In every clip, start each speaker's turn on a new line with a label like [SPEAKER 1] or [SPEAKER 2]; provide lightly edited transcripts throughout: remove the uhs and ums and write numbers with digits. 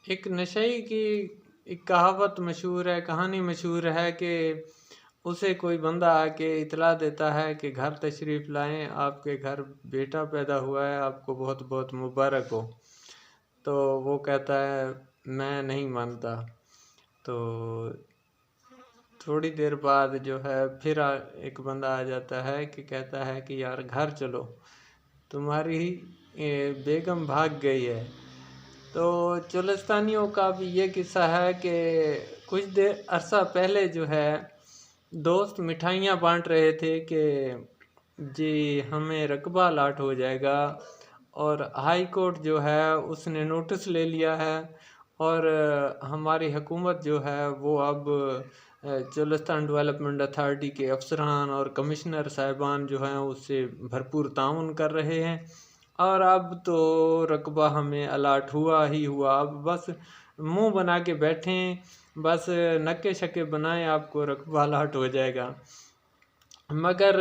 [SPEAKER 1] ایک نشئی کی ایک کہاوت مشہور ہے، کہانی مشہور ہے کہ اسے کوئی بندہ آ کے اطلاع دیتا ہے کہ گھر تشریف لائیں، آپ کے گھر بیٹا پیدا ہوا ہے، آپ کو بہت بہت مبارک ہو۔ تو وہ کہتا ہے میں نہیں مانتا۔ تو تھوڑی دیر بعد جو ہے پھر ایک بندہ آ جاتا ہے کہ کہتا ہے کہ یار گھر چلو، تمہاری بیگم بھاگ گئی ہے۔ تو چولستانیوں کا بھی یہ قصہ ہے کہ کچھ دیر عرصہ پہلے جو ہے دوست مٹھائیاں بانٹ رہے تھے کہ جی ہمیں رقبہ الاٹ ہو جائے گا، اور ہائی کورٹ جو ہے اس نے نوٹس لے لیا ہے، اور ہماری حکومت جو ہے وہ اب چولستان ڈیولپمنٹ اتھارٹی کے افسران اور کمشنر صاحبان جو ہیں اس سے بھرپور تعاون کر رہے ہیں، اور اب تو رقبہ ہمیں الاٹ ہوا ہی ہوا، اب بس منہ بنا کے بیٹھیں، بس نکے شکے بنائیں، آپ کو رقبہ الاٹ ہو جائے گا۔ مگر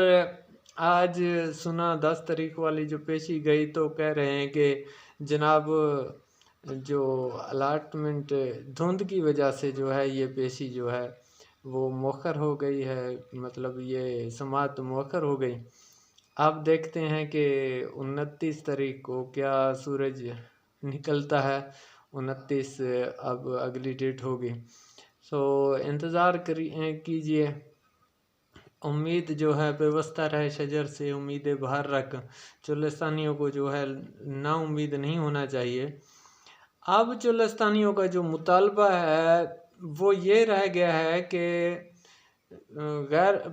[SPEAKER 1] آج سنا 10 تاریخ والی جو پیشی گئی تو کہہ رہے ہیں کہ جناب جو الاٹمنٹ دھند کی وجہ سے جو ہے یہ پیشی جو ہے وہ مؤخر ہو گئی ہے، مطلب یہ سماعت مؤخر ہو گئی۔ آپ دیکھتے ہیں کہ 29 تاریخ کو کیا سورج نکلتا ہے، 29 اب اگلی ڈیٹ ہوگی، سو انتظار کیجئے۔ امید جو ہے پیوستہ رہے شجر سے، امید بہر رکھ، چولستانیوں کو جو ہے نا امید نہیں ہونا چاہیے۔ اب چولستانیوں کا جو مطالبہ ہے وہ یہ رہ گیا ہے کہ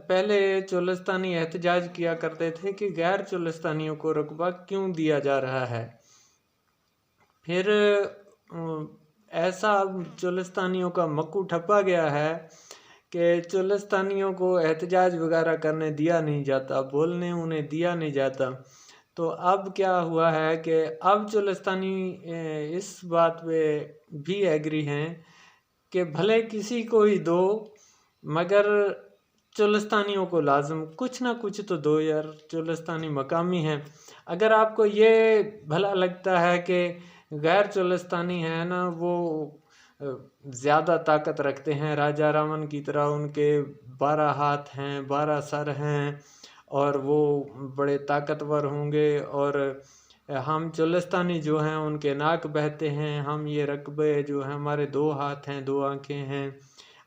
[SPEAKER 1] پہلے چولستانی احتجاج کیا کرتے تھے کہ غیر چولستانیوں کو رقبہ کیوں دیا جا رہا ہے، پھر ایسا چولستانیوں کا مکو ٹھپا گیا ہے کہ چولستانیوں کو احتجاج وغیرہ کرنے دیا نہیں جاتا، بولنے انہیں دیا نہیں جاتا۔ تو اب کیا ہوا ہے کہ اب چولستانی اس بات پہ بھی ایگری ہیں کہ بھلے کسی کو ہی دو، مگر چولستانیوں کو لازم کچھ نہ کچھ تو دو یار، چولستانی مقامی ہیں۔ اگر آپ کو یہ بھلا لگتا ہے کہ غیر چولستانی ہے نا وہ زیادہ طاقت رکھتے ہیں، راجا رامن کی طرح ان کے 12 ہاتھ ہیں، 12 سر ہیں، اور وہ بڑے طاقتور ہوں گے، اور ہم چولستانی جو ہیں ان کے ناک بہتے ہیں، ہم یہ رقبے جو ہیں ہمارے 2 ہاتھ ہیں، 2 آنکھیں ہیں،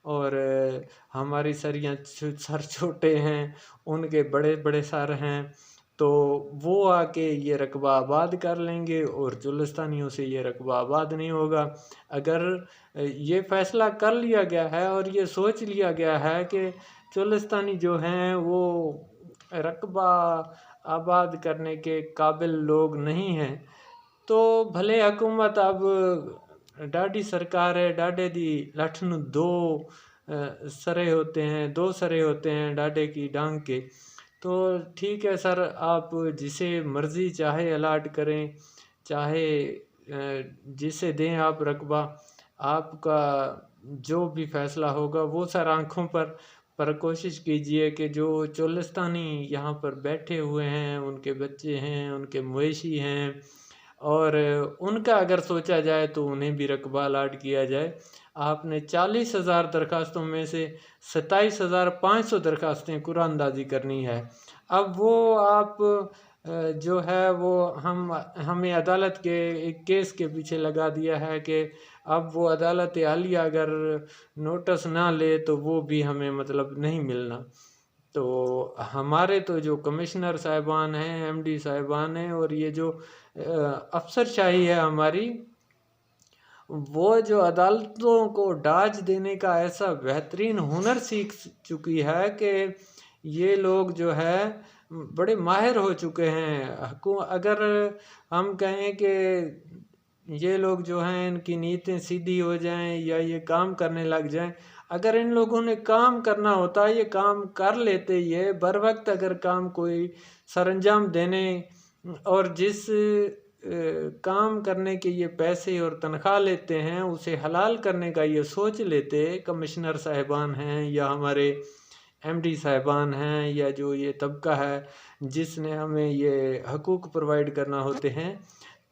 [SPEAKER 1] اور ہماری سر چھوٹے ہیں، ان کے بڑے بڑے سر ہیں، تو وہ آ کے یہ رقبہ آباد کر لیں گے اور چولستانیوں سے یہ رقبہ آباد نہیں ہوگا۔ اگر یہ فیصلہ کر لیا گیا ہے اور یہ سوچ لیا گیا ہے کہ چولستانی جو ہیں وہ رقبہ آباد کرنے کے قابل لوگ نہیں ہیں، تو بھلے حکومت اب ڈاڈی سرکار ہے، ڈاڈے دی لٹھ نو 2 سرے ہوتے ہیں، 2 سرے ہوتے ہیں ڈاڈے کی ڈانگ کے، تو ٹھیک ہے سر، آپ جسے مرضی چاہے الاٹ کریں، چاہے جسے دیں آپ رقبہ، آپ کا جو بھی فیصلہ ہوگا وہ سر آنکھوں پر کوشش کیجئے کہ جو چولستانی یہاں پر بیٹھے ہوئے ہیں، ان کے بچے ہیں، ان کے مویشی ہیں، اور ان کا اگر سوچا جائے تو انہیں بھی رقبہ الاٹ کیا جائے۔ آپ نے 40,000 درخواستوں میں سے 27,500 درخواستیں قرعہ اندازی کرنی ہے۔ اب وہ آپ جو ہے وہ ہمیں عدالت کے ایک کیس کے پیچھے لگا دیا ہے کہ اب وہ عدالت عالیہ اگر نوٹس نہ لے تو وہ بھی ہمیں مطلب نہیں ملنا۔ تو ہمارے تو جو کمشنر صاحبان ہیں، ایم ڈی صاحبان ہیں، اور یہ جو افسر شاہی ہے ہماری، وہ جو عدالتوں کو ڈاج دینے کا ایسا بہترین ہنر سیکھ چکی ہے کہ یہ لوگ جو ہے بڑے ماہر ہو چکے ہیں۔ اگر ہم کہیں کہ یہ لوگ جو ہیں ان کی نیتیں سیدھی ہو جائیں یا یہ کام کرنے لگ جائیں، اگر ان لوگوں نے کام کرنا ہوتا یہ کام کر لیتے، یہ بر وقت اگر کام کوئی سر انجام دینے اور جس کام کرنے کے یہ پیسے اور تنخواہ لیتے ہیں اسے حلال کرنے کا یہ سوچ لیتے، کمشنر صاحبان ہیں یا ہمارے ایم ڈی صاحبان ہیں یا جو یہ طبقہ ہے جس نے ہمیں یہ حقوق پرووائڈ کرنا ہوتے ہیں،